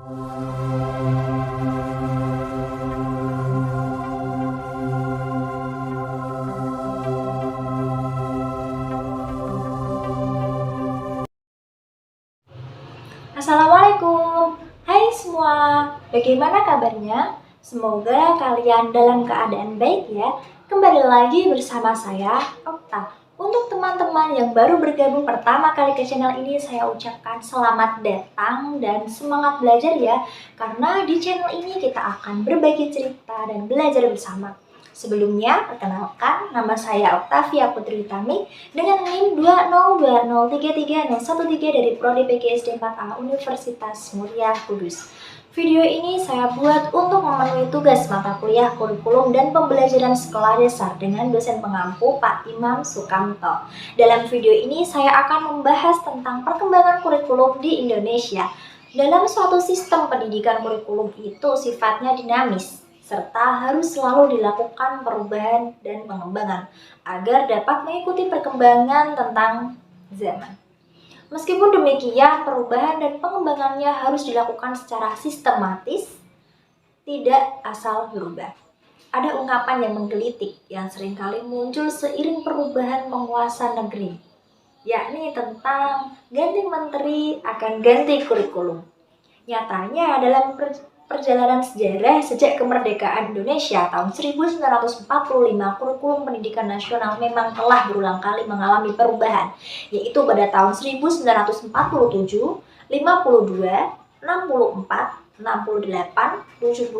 Assalamualaikum, hai semua, bagaimana kabarnya? Semoga kalian dalam keadaan baik ya. Kembali lagi bersama saya, Okta. Untuk teman-teman yang baru bergabung pertama kali ke channel ini, saya ucapkan selamat datang dan semangat belajar ya. Karena di channel ini kita akan berbagi cerita dan belajar bersama. Sebelumnya, perkenalkan, nama saya Oktavia Putri Utami dengan NIM 202033013 dari Prodi PGSD 4A Universitas Muria Kudus. Video ini saya buat untuk memenuhi tugas mata kuliah kurikulum dan pembelajaran sekolah dasar dengan dosen pengampu Pak Imam Sukamto. Dalam video ini saya akan membahas tentang perkembangan kurikulum di Indonesia. Dalam suatu sistem pendidikan, kurikulum itu sifatnya dinamis, serta harus selalu dilakukan perubahan dan pengembangan agar dapat mengikuti perkembangan tentang zaman. Meskipun demikian, perubahan dan pengembangannya harus dilakukan secara sistematis, tidak asal berubah. Ada ungkapan yang menggelitik yang seringkali muncul seiring perubahan penguasa negeri, yakni tentang ganti menteri akan ganti kurikulum. Nyatanya dalam perjalanan sejarah sejak kemerdekaan Indonesia tahun 1945, kurikulum pendidikan nasional memang telah berulang kali mengalami perubahan, yaitu pada tahun 1947, 52, 64, 68, 75,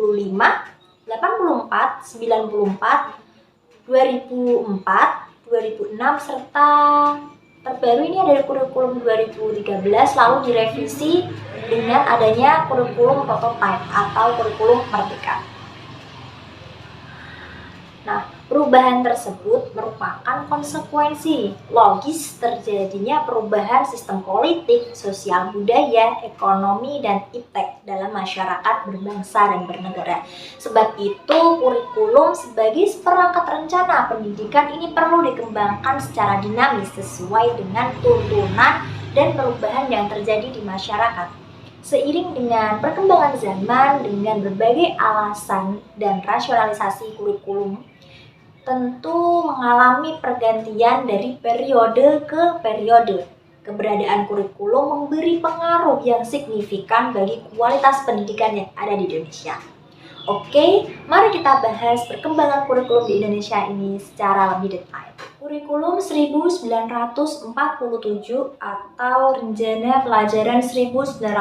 84, 94, 2004, 2006, serta terbaru ini ada kurikulum 2013 lalu direvisi dengan adanya kurikulum prototype atau kurikulum merdeka. Nah, perubahan tersebut merupakan konsekuensi logis terjadinya perubahan sistem politik, sosial budaya, ekonomi, dan iptek dalam masyarakat berbangsa dan bernegara. Sebab itu, kurikulum sebagai seperangkat rencana pendidikan ini perlu dikembangkan secara dinamis sesuai dengan tuntunan dan perubahan yang terjadi di masyarakat. Seiring dengan perkembangan zaman dengan berbagai alasan dan rasionalisasi kurikulum, tentu mengalami pergantian dari periode ke periode. Keberadaan kurikulum memberi pengaruh yang signifikan bagi kualitas pendidikan yang ada di Indonesia. Oke, mari kita bahas perkembangan kurikulum di Indonesia ini secara lebih detail. Kurikulum 1947 atau Rencana Pelajaran 1947.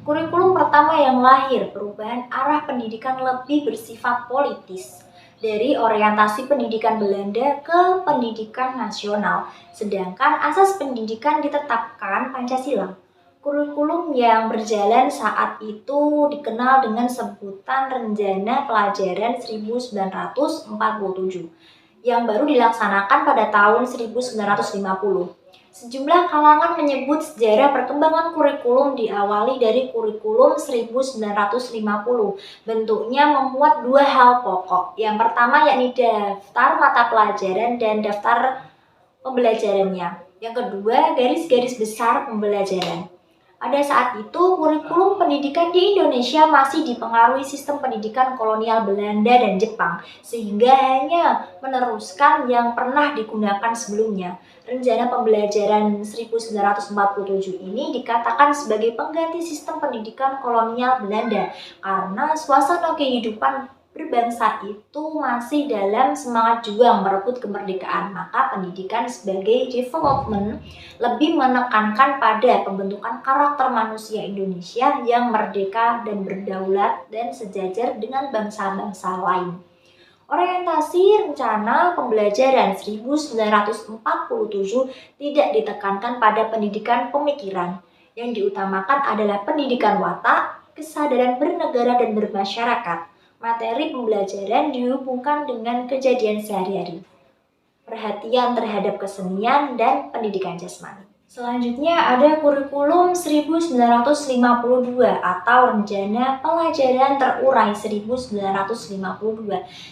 Kurikulum pertama yang lahir, perubahan arah pendidikan lebih bersifat politis, dari orientasi pendidikan Belanda ke pendidikan nasional, sedangkan asas pendidikan ditetapkan Pancasila. Kurikulum yang berjalan saat itu dikenal dengan sebutan Rencana Pelajaran 1947 yang baru dilaksanakan pada tahun 1950. Sejumlah kalangan menyebut sejarah perkembangan kurikulum diawali dari kurikulum 1950. Bentuknya memuat dua hal pokok. Yang pertama yakni daftar mata pelajaran dan daftar pembelajarannya. Yang kedua, garis-garis besar pembelajaran. Pada saat itu, kurikulum pendidikan di Indonesia masih dipengaruhi sistem pendidikan kolonial Belanda dan Jepang, sehingga hanya meneruskan yang pernah digunakan sebelumnya. Rencana Pembelajaran 1947 ini dikatakan sebagai pengganti sistem pendidikan kolonial Belanda, karena suasana kehidupan berbangsa itu masih dalam semangat juang merebut kemerdekaan, maka pendidikan sebagai development lebih menekankan pada pembentukan karakter manusia Indonesia yang merdeka dan berdaulat dan sejajar dengan bangsa-bangsa lain. Orientasi rencana pembelajaran 1947 tidak ditekankan pada pendidikan pemikiran. Yang diutamakan adalah pendidikan watak, kesadaran bernegara dan bermasyarakat. Materi pembelajaran dihubungkan dengan kejadian sehari-hari, perhatian terhadap kesenian dan pendidikan jasmani. Selanjutnya ada kurikulum 1952 atau Rencana Pelajaran Terurai 1952.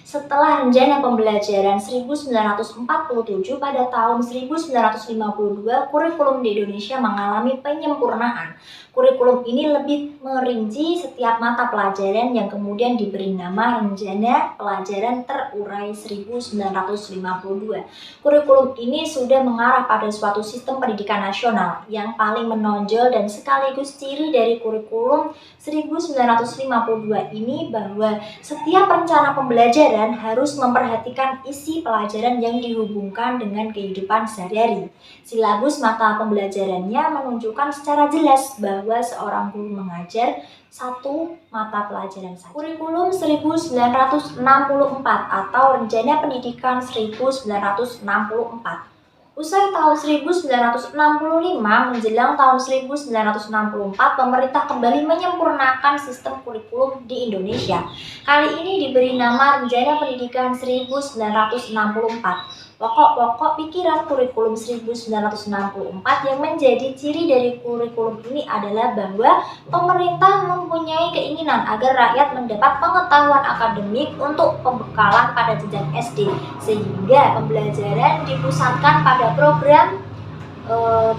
Setelah Rencana Pembelajaran 1947 pada tahun 1952, kurikulum di Indonesia mengalami penyempurnaan. Kurikulum ini lebih merinci setiap mata pelajaran yang kemudian diberi nama Rencana Pelajaran Terurai 1952. Kurikulum ini sudah mengarah pada suatu sistem pendidikan nasional yang paling menonjol dan sekaligus ciri dari kurikulum 1952 ini bahwa setiap rencana pembelajaran harus memperhatikan isi pelajaran yang dihubungkan dengan kehidupan sehari-hari. Silabus mata pembelajarannya menunjukkan secara jelas bahwa seorang guru mengajar satu mata pelajaran saja. Kurikulum 1964 atau Rencana Pendidikan 1964. Usai tahun 1965 menjelang tahun 1964, pemerintah kembali menyempurnakan sistem kurikulum di Indonesia. Kali ini diberi nama Rencana Pendidikan 1964. Pokok-pokok pikiran kurikulum 1964 yang menjadi ciri dari kurikulum ini adalah bahwa pemerintah mempunyai keinginan agar rakyat mendapat pengetahuan akademik untuk pembekalan pada jenjang SD, sehingga pembelajaran dipusatkan pada program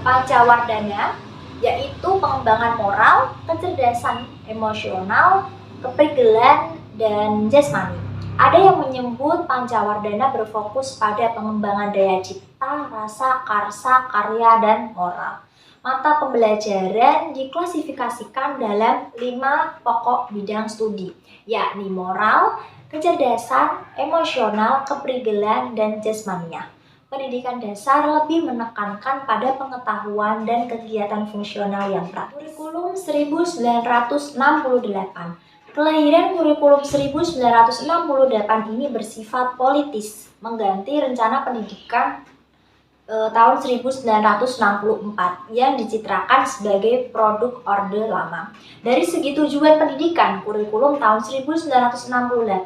Pancawardhana, yaitu pengembangan moral, kecerdasan emosional, keprigelan, dan jasmani. Ada yang menyebut Pancawardhana berfokus pada pengembangan daya cipta, rasa, karsa, karya, dan moral. Mata pembelajaran diklasifikasikan dalam 5 pokok bidang studi, yakni moral, kecerdasan, emosional, keprigelan, dan jasmania. Pendidikan dasar lebih menekankan pada pengetahuan dan kegiatan fungsional yang praktis. Kurikulum 1968. Kelahiran kurikulum 1968 ini bersifat politis, mengganti rencana pendidikan tahun 1964 yang dicitrakan sebagai produk Orde Lama. Dari segi tujuan pendidikan, kurikulum tahun 1968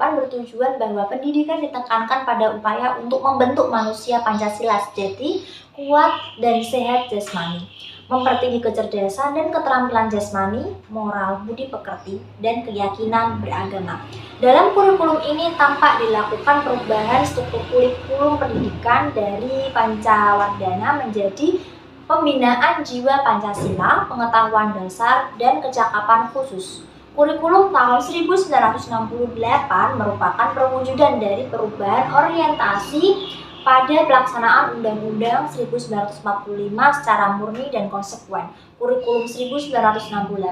bertujuan bahwa pendidikan ditekankan pada upaya untuk membentuk manusia Pancasila sejati, kuat, dan sehat jasmani, mempertinggi kecerdasan dan keterampilan jasmani, moral, budi pekerti, dan keyakinan beragama. Dalam kurikulum ini tampak dilakukan perubahan struktur kurikulum pendidikan dari Pancawardhana menjadi pembinaan jiwa Pancasila, pengetahuan dasar, dan kecakapan khusus. Kurikulum tahun 1968 merupakan perwujudan dari perubahan orientasi pada pelaksanaan Undang-Undang 1945 secara murni dan konsekuen. Kurikulum 1968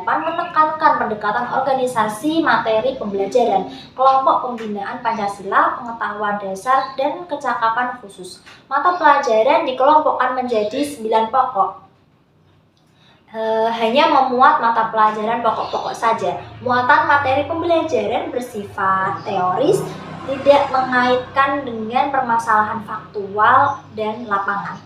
menekankan pendekatan organisasi materi pembelajaran, kelompok pembinaan Pancasila, pengetahuan dasar, dan kecakapan khusus. Mata pelajaran dikelompokkan menjadi 9 pokok. Hanya memuat mata pelajaran pokok-pokok saja. Muatan materi pembelajaran bersifat teoris, tidak mengaitkan dengan permasalahan faktual dan lapangan.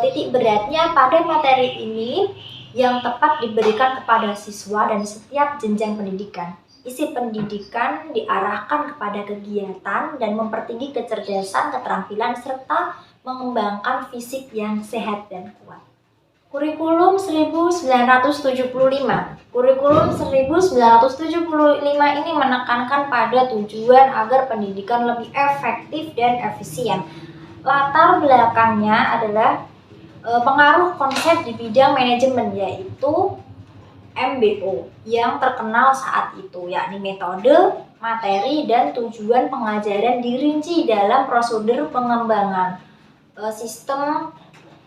Titik beratnya pada materi ini yang tepat diberikan kepada siswa dan setiap jenjang pendidikan. Isi pendidikan diarahkan kepada kegiatan dan mempertinggi kecerdasan, keterampilan, serta mengembangkan fisik yang sehat dan kuat. Kurikulum 1975. Kurikulum 1975 ini menekankan pada tujuan agar pendidikan lebih efektif dan efisien. Latar belakangnya adalah pengaruh konsep di bidang manajemen, yaitu MBO yang terkenal saat itu, yakni metode, materi, dan tujuan pengajaran dirinci dalam prosedur pengembangan sistem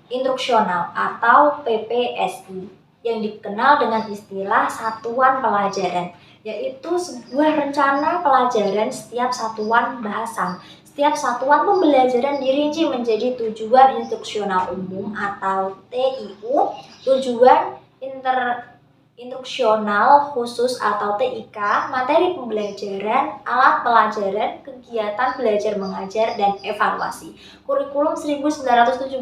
instruksional atau PPSI yang dikenal dengan istilah satuan pelajaran, yaitu sebuah rencana pelajaran setiap satuan bahasan. Setiap satuan pembelajaran dirinci menjadi tujuan instruksional umum atau TIU, tujuan instruksional khusus atau TIK, materi pembelajaran, alat pelajaran, kegiatan belajar mengajar, dan evaluasi. Kurikulum 1975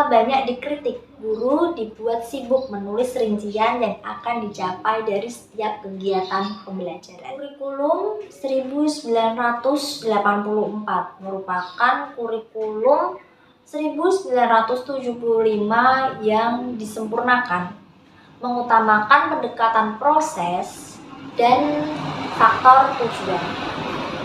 banyak dikritik. Guru dibuat sibuk menulis rincian yang akan dicapai dari setiap kegiatan pembelajaran. Kurikulum 1984 merupakan kurikulum 1975 yang disempurnakan, mengutamakan pendekatan proses dan faktor tujuan.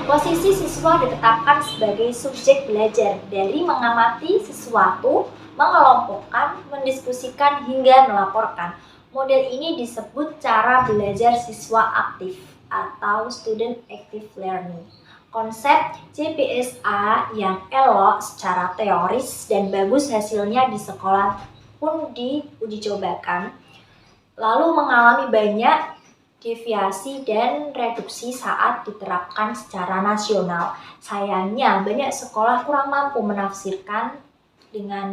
Posisi siswa ditetapkan sebagai subjek belajar dari mengamati sesuatu, mengelompokkan, mendiskusikan, hingga melaporkan. Model ini disebut cara belajar siswa aktif atau Student Active Learning. Konsep CBSA yang elok secara teoris dan bagus hasilnya di sekolah pun diuji cobakan, lalu mengalami banyak deviasi dan reduksi saat diterapkan secara nasional. Sayangnya, banyak sekolah kurang mampu menafsirkan dengan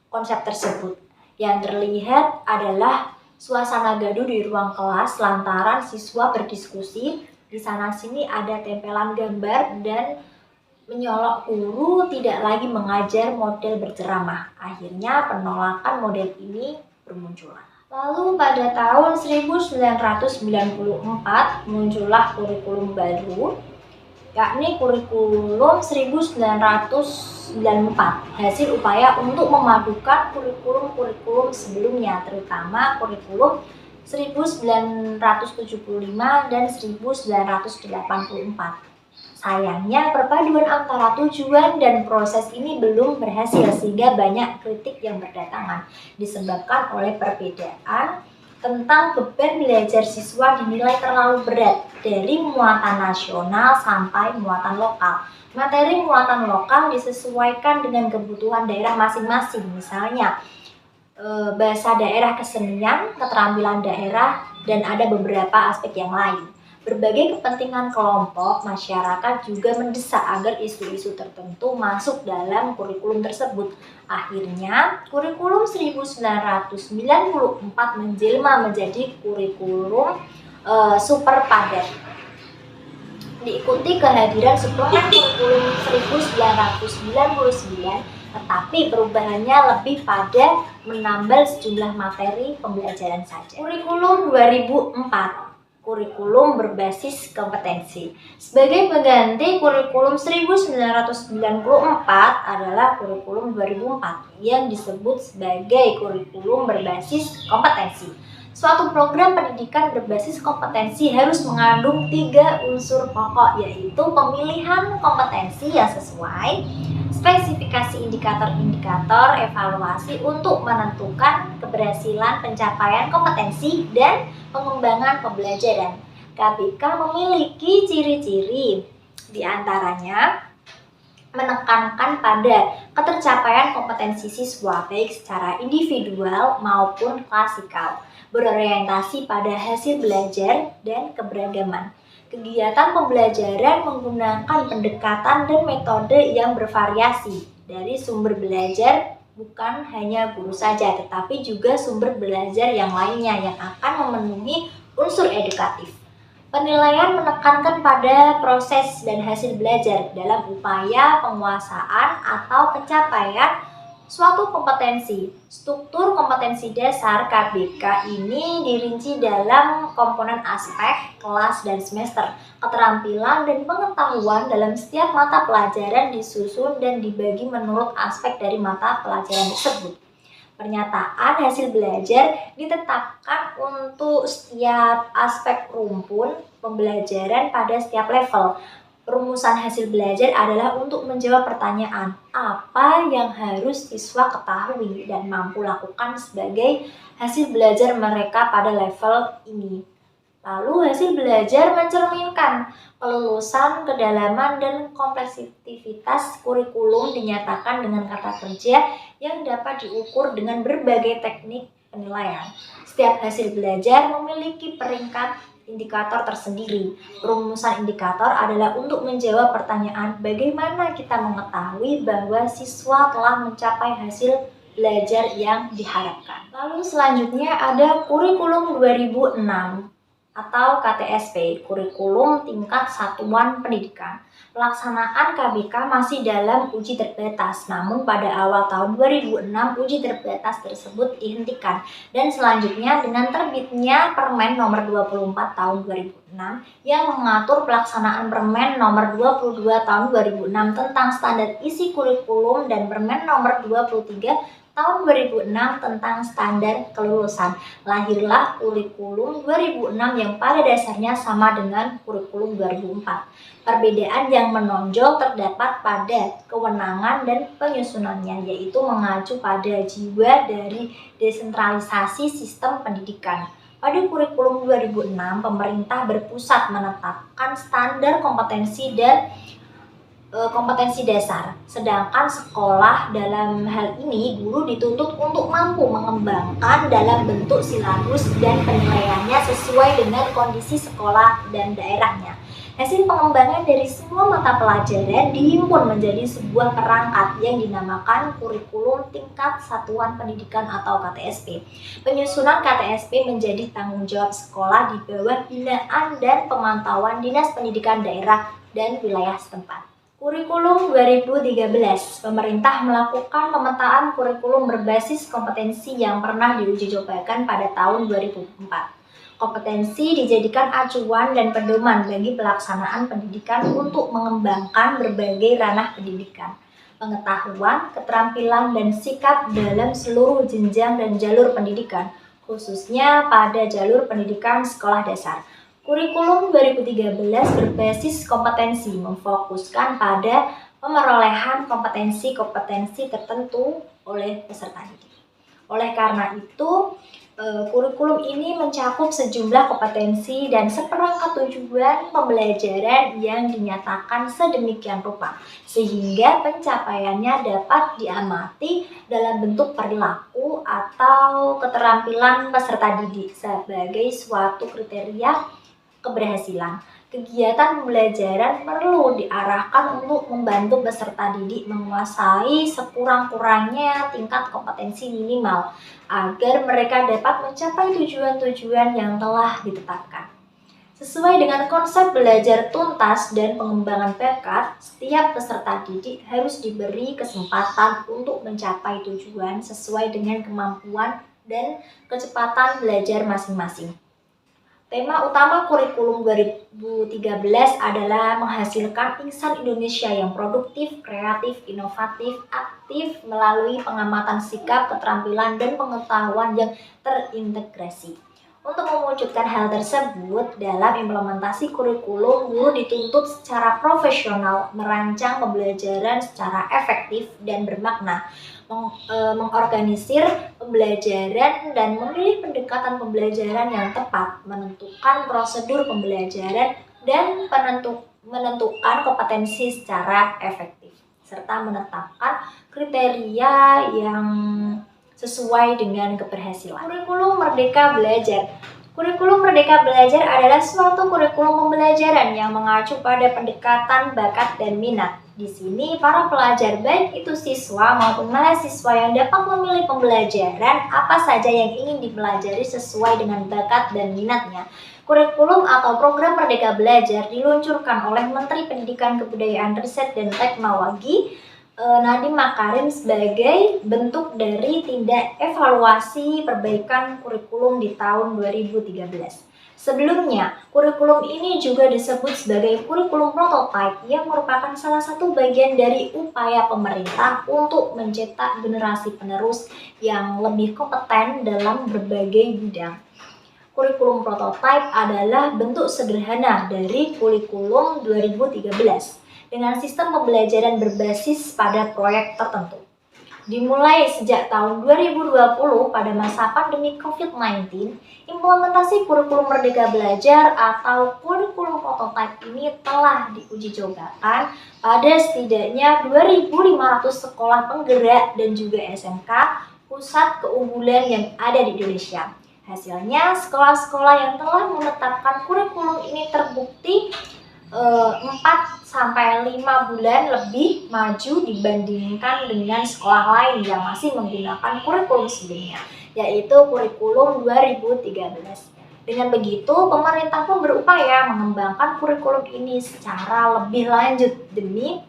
konsep tersebut. Yang terlihat adalah suasana gaduh di ruang kelas lantaran siswa berdiskusi. Di sana-sini ada tempelan gambar dan menyolok guru tidak lagi mengajar model berceramah. Akhirnya penolakan model ini bermunculan. Lalu pada tahun 1994 muncullah kurikulum baru, yakni kurikulum 1994, hasil upaya untuk memadukan kurikulum-kurikulum sebelumnya, terutama kurikulum 1975 dan 1984. Sayangnya, perpaduan antara tujuan dan proses ini belum berhasil sehingga banyak kritik yang berdatangan disebabkan oleh perbedaan tentang beban belajar siswa dinilai terlalu berat dari muatan nasional sampai muatan lokal. Materi muatan lokal disesuaikan dengan kebutuhan daerah masing-masing, misalnya bahasa daerah, kesenian, keterampilan daerah, dan ada beberapa aspek yang lain. Berbagai kepentingan kelompok masyarakat juga mendesak agar isu-isu tertentu masuk dalam kurikulum tersebut. Akhirnya, kurikulum 1994 menjelma menjadi kurikulum super padat. Diikuti kehadiran suplemen kurikulum 1999, tetapi perubahannya lebih pada menambah sejumlah materi pembelajaran saja. Kurikulum 2004, kurikulum berbasis kompetensi. Sebagai pengganti kurikulum 1994 adalah kurikulum 2004 yang disebut sebagai kurikulum berbasis kompetensi. Suatu program pendidikan berbasis kompetensi harus mengandung 3 unsur pokok, yaitu pemilihan kompetensi yang sesuai, spesifikasi indikator-indikator evaluasi untuk menentukan keberhasilan pencapaian kompetensi, dan pengembangan pembelajaran. KBK memiliki ciri-ciri, diantaranya menekankan pada ketercapaian kompetensi siswa baik secara individual maupun klasikal, berorientasi pada hasil belajar dan keberagaman. Kegiatan pembelajaran menggunakan pendekatan dan metode yang bervariasi dari sumber belajar, bukan hanya guru saja, tetapi juga sumber belajar yang lainnya yang akan memenuhi unsur edukatif. Penilaian menekankan pada proses dan hasil belajar dalam upaya penguasaan atau pencapaian suatu kompetensi. Struktur kompetensi dasar KBK ini dirinci dalam komponen aspek, kelas, dan semester. Keterampilan dan pengetahuan dalam setiap mata pelajaran disusun dan dibagi menurut aspek dari mata pelajaran tersebut. Pernyataan hasil belajar ditetapkan untuk setiap aspek rumpun pembelajaran pada setiap level. Perumusan hasil belajar adalah untuk menjawab pertanyaan apa yang harus siswa ketahui dan mampu lakukan sebagai hasil belajar mereka pada level ini. Lalu hasil belajar mencerminkan kelulusan, kedalaman, dan kompleksitas kurikulum dinyatakan dengan kata kerja yang dapat diukur dengan berbagai teknik penilaian. Setiap hasil belajar memiliki peringkat indikator tersendiri. Perumusan indikator adalah untuk menjawab pertanyaan bagaimana kita mengetahui bahwa siswa telah mencapai hasil belajar yang diharapkan. Lalu selanjutnya ada kurikulum 2006 atau KTSP, kurikulum tingkat satuan pendidikan. Pelaksanaan KBK masih dalam uji terbatas, namun pada awal tahun 2006 uji terbatas tersebut dihentikan, dan selanjutnya dengan terbitnya Permen nomor 24 tahun 2006 yang mengatur pelaksanaan Permen nomor 22 tahun 2006 tentang standar isi kurikulum dan Permen nomor 23 tahun 2006 tentang standar kelulusan. Lahirlah kurikulum 2006 yang pada dasarnya sama dengan kurikulum 2004. Perbedaan yang menonjol terdapat pada kewenangan dan penyusunannya, yaitu mengacu pada jiwa dari desentralisasi sistem pendidikan. Pada kurikulum 2006, pemerintah berpusat menetapkan standar kompetensi dasar, sedangkan sekolah dalam hal ini guru dituntut untuk mampu mengembangkan dalam bentuk silabus dan penilaiannya sesuai dengan kondisi sekolah dan daerahnya. Hasil pengembangan dari semua mata pelajaran dihimpun menjadi sebuah perangkat yang dinamakan kurikulum tingkat satuan pendidikan atau KTSP. Penyusunan KTSP menjadi tanggung jawab sekolah di bawah binaan dan pemantauan Dinas Pendidikan Daerah dan Wilayah setempat. Kurikulum 2013, pemerintah melakukan pemetaan kurikulum berbasis kompetensi yang pernah diuji cobakan pada tahun 2004. Kompetensi dijadikan acuan dan pedoman bagi pelaksanaan pendidikan untuk mengembangkan berbagai ranah pendidikan, pengetahuan, keterampilan, dan sikap dalam seluruh jenjang dan jalur pendidikan, khususnya pada jalur pendidikan sekolah dasar. Kurikulum 2013 berbasis kompetensi, memfokuskan pada pemerolehan kompetensi-kompetensi tertentu oleh peserta didik. Oleh karena itu, kurikulum ini mencakup sejumlah kompetensi dan seperangkat tujuan pembelajaran yang dinyatakan sedemikian rupa, sehingga pencapaiannya dapat diamati dalam bentuk perilaku atau keterampilan peserta didik sebagai suatu kriteria keberhasilan. Kegiatan pembelajaran perlu diarahkan untuk membantu peserta didik menguasai sekurang-kurangnya tingkat kompetensi minimal agar mereka dapat mencapai tujuan-tujuan yang telah ditetapkan. Sesuai dengan konsep belajar tuntas dan pengembangan bakat, setiap peserta didik harus diberi kesempatan untuk mencapai tujuan sesuai dengan kemampuan dan kecepatan belajar masing-masing. Tema utama kurikulum 2013 adalah menghasilkan insan Indonesia yang produktif, kreatif, inovatif, aktif melalui pengamatan sikap, keterampilan, dan pengetahuan yang terintegrasi. Untuk mewujudkan hal tersebut, dalam implementasi kurikulum, guru dituntut secara profesional merancang pembelajaran secara efektif dan bermakna, mengorganisir pembelajaran dan memilih pendekatan pembelajaran yang tepat, menentukan prosedur pembelajaran dan menentukan kompetensi secara efektif, serta menetapkan kriteria yang sesuai dengan keberhasilan. Kurikulum Merdeka Belajar. Kurikulum Merdeka Belajar adalah suatu kurikulum pembelajaran yang mengacu pada pendekatan bakat dan minat. Di sini, para pelajar, baik itu siswa maupun mahasiswa, yang dapat memilih pembelajaran apa saja yang ingin dipelajari sesuai dengan bakat dan minatnya. Kurikulum atau program Merdeka Belajar diluncurkan oleh Menteri Pendidikan, Kebudayaan, Riset, dan Teknologi Nadiem Makarim sebagai bentuk dari tindak evaluasi perbaikan kurikulum di tahun 2013. Sebelumnya, kurikulum ini juga disebut sebagai kurikulum prototipe yang merupakan salah satu bagian dari upaya pemerintah untuk mencetak generasi penerus yang lebih kompeten dalam berbagai bidang. Kurikulum prototipe adalah bentuk sederhana dari kurikulum 2013 dengan sistem pembelajaran berbasis pada proyek tertentu. Dimulai sejak tahun 2020 pada masa pandemi COVID-19, implementasi kurikulum Merdeka Belajar atau kurikulum prototipe ini telah diuji cobakan pada setidaknya 2.500 sekolah penggerak dan juga SMK pusat keunggulan yang ada di Indonesia. Hasilnya, sekolah-sekolah yang telah menetapkan kurikulum ini terbukti 4-5 bulan lebih maju dibandingkan dengan sekolah lain yang masih menggunakan kurikulum sebelumnya, yaitu kurikulum 2013. Dengan begitu, pemerintah pun berupaya mengembangkan kurikulum ini secara lebih lanjut demi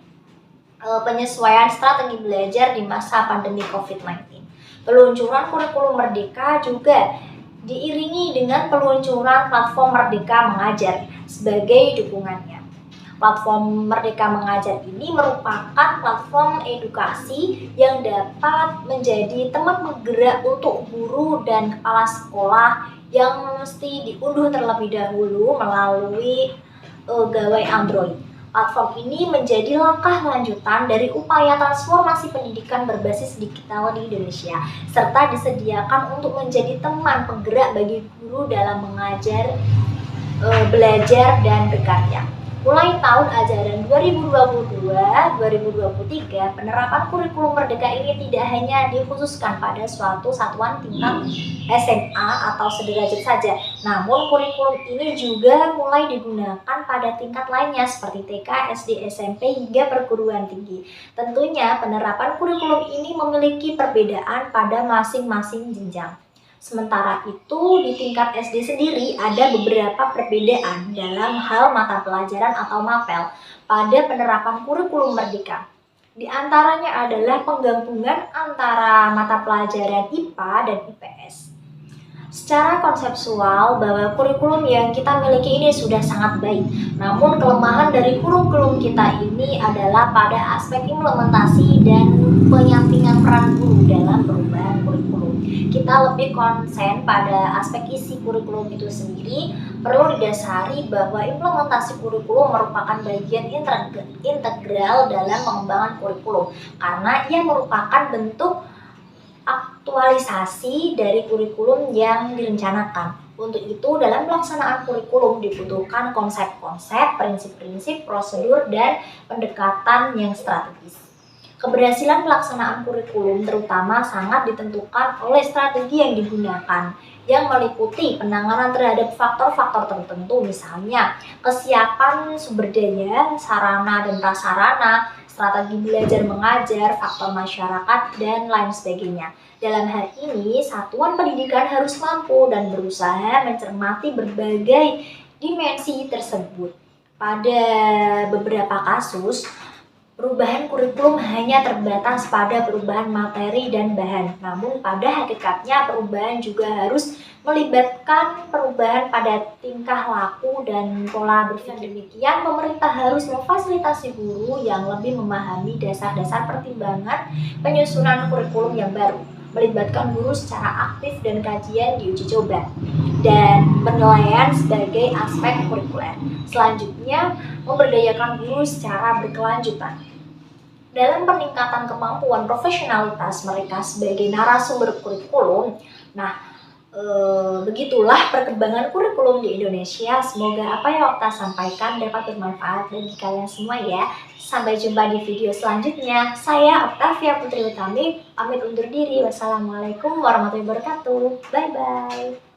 penyesuaian strategi belajar di masa pandemi COVID-19. Peluncuran kurikulum Merdeka juga diiringi dengan peluncuran platform Merdeka Mengajar sebagai dukungannya. Platform Merdeka Mengajar ini merupakan platform edukasi yang dapat menjadi tempat penggerak untuk guru dan kepala sekolah yang mesti diunduh terlebih dahulu melalui gawai Android. Platform ini menjadi langkah lanjutan dari upaya transformasi pendidikan berbasis digital di Indonesia, serta disediakan untuk menjadi teman penggerak bagi guru dalam mengajar, belajar, dan berkarya. Mulai tahun ajaran 2022-2023, penerapan kurikulum merdeka ini tidak hanya dikhususkan pada suatu satuan tingkat SMA atau sederajat saja, namun kurikulum ini juga mulai digunakan pada tingkat lainnya seperti TK, SD, SMP, hingga perguruan tinggi. Tentunya penerapan kurikulum ini memiliki perbedaan pada masing-masing jenjang. Sementara itu, di tingkat SD sendiri ada beberapa perbedaan dalam hal mata pelajaran atau mapel pada penerapan kurikulum merdeka. Di antaranya adalah penggabungan antara mata pelajaran IPA dan IPS. Secara konseptual, bahwa kurikulum yang kita miliki ini sudah sangat baik. Namun kelemahan dari kurikulum kita ini adalah pada aspek implementasi dan penyampingan peran guru dalam perubahan kurikulum. Kita lebih konsen pada aspek isi kurikulum itu sendiri. Perlu didasari bahwa implementasi kurikulum merupakan bagian integral dalam pengembangan kurikulum, karena ia merupakan bentuk aktualisasi dari kurikulum yang direncanakan. Untuk itu, dalam pelaksanaan kurikulum dibutuhkan konsep-konsep, prinsip-prinsip, prosedur, dan pendekatan yang strategis. Keberhasilan pelaksanaan kurikulum terutama sangat ditentukan oleh strategi yang digunakan, yang meliputi penanganan terhadap faktor-faktor tertentu, misalnya kesiapan sumber daya, sarana dan prasarana, strategi belajar mengajar, faktor masyarakat, dan lain sebagainya. Dalam hal ini, satuan pendidikan harus mampu dan berusaha mencermati berbagai dimensi tersebut. Pada beberapa kasus, perubahan kurikulum hanya terbatas pada perubahan materi dan bahan. Namun pada hakikatnya perubahan juga harus melibatkan perubahan pada tingkah laku dan pola berpikir. Demikian, pemerintah harus memfasilitasi guru yang lebih memahami dasar-dasar pertimbangan penyusunan kurikulum yang baru, melibatkan guru secara aktif dan kajian di uji coba, dan penilaian sebagai aspek kurikuler. Selanjutnya, memberdayakan guru secara berkelanjutan dalam peningkatan kemampuan profesionalitas mereka sebagai narasumber kurikulum. Nah, begitulah perkembangan kurikulum di Indonesia. Semoga apa yang kita sampaikan dapat bermanfaat bagi kalian semua ya. Sampai jumpa di video selanjutnya. Saya Octavia Putri Utami, pamit undur diri. Wassalamualaikum warahmatullahi wabarakatuh. Bye-bye.